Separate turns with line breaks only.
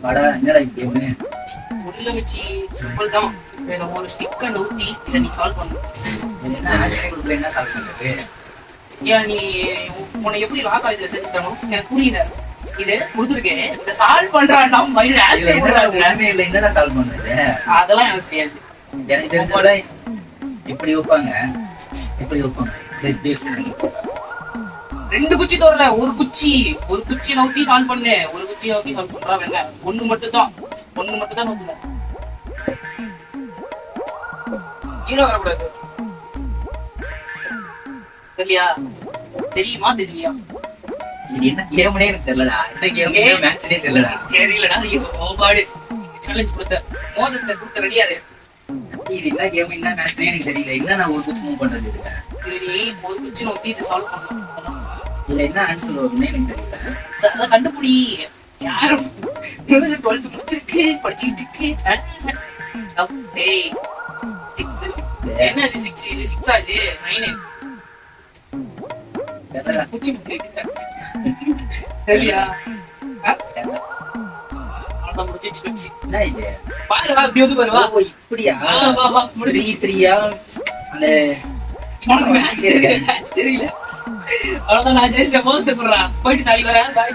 வாடா என்னடா கேமு?
முடியல வச்சு சிம்பிள் தான். நம்ம ஒரு ஸ்டிக்கை நவுத்தி இதை நீ சால்வ் பண்ணணும்.
என்ன ஆன்சர் குரூப்ல என்ன சால்வ் பண்றது?
ஏன் நீ உன்னை எப்படி லா காலேஜ்ல சேர்த்து தரணும் எனக்கு புரியல. இது கொடுத்துருக்கேன், இதை சால்வ் பண்றான்னா மயிறு ஆன்சர் பண்றாங்க.
இல்ல என்னடா சால்வ் பண்றது?
அதெல்லாம் எனக்கு தெரியாது.
எனக்கு தெரிஞ்சோட இப்படி வைப்பாங்க, இப்படி வைப்பாங்க.
ரெண்டு குச்சி தோறல, ஒரு குச்சி நவுத்தி சால்வ் பண்ணு. ஒரு குச்சி நவுத்தி சால்வ் பண்றா வேணா. ஒண்ணு மட்டும் தான் நவுத்தணும். ஜீரோ வரக்கூடாது. தெரியலையா? தெரியுமா தெரியலையா?
இது என்ன கேம்னே எனக்கு தெரியலடா. என்ன கேம் மேட்ச்னே தெரியலடா.
தெரியலடா. ஓபாடு சேலஞ்ச் கொடுத்த மோதத்தை கொடுத்த ரெடியாரு.
இது என்ன கேம் என்ன மேட்ச்னே எனக்கு தெரியல. என்ன நான் ஒரு குச்சி மூவ் பண்றது இல்ல.
சரி, ஒரு குச்சி நவுத்தி இதை சால்வ் பண்ணணும்.
இல்ல என்ன ஆன்சர் வரும்னே எனக்கு தெரியல.
அதை கண்டுபிடி. யாரும் 12th முடிச்சிருக்கு, படிச்சுட்டு இருக்கு. என்ன இது 6? இது 6 ஆச்சு. 9 குச்சி சரியா? அதான் முடிஞ்சிச்சு குச்சி.
என்ன இது?
பாரு வா, இப்படி வந்து பாரு வா.
ஓ இப்படியா?
வா முடிஞ்சிச்சு.
3-3 அந்த
மேட்ச் தெரியல. அவ்வளவுதான், நான் ஜெயிச்சிட்டேன். போயிட்டு நாளைக்கு வரேன். பாய்.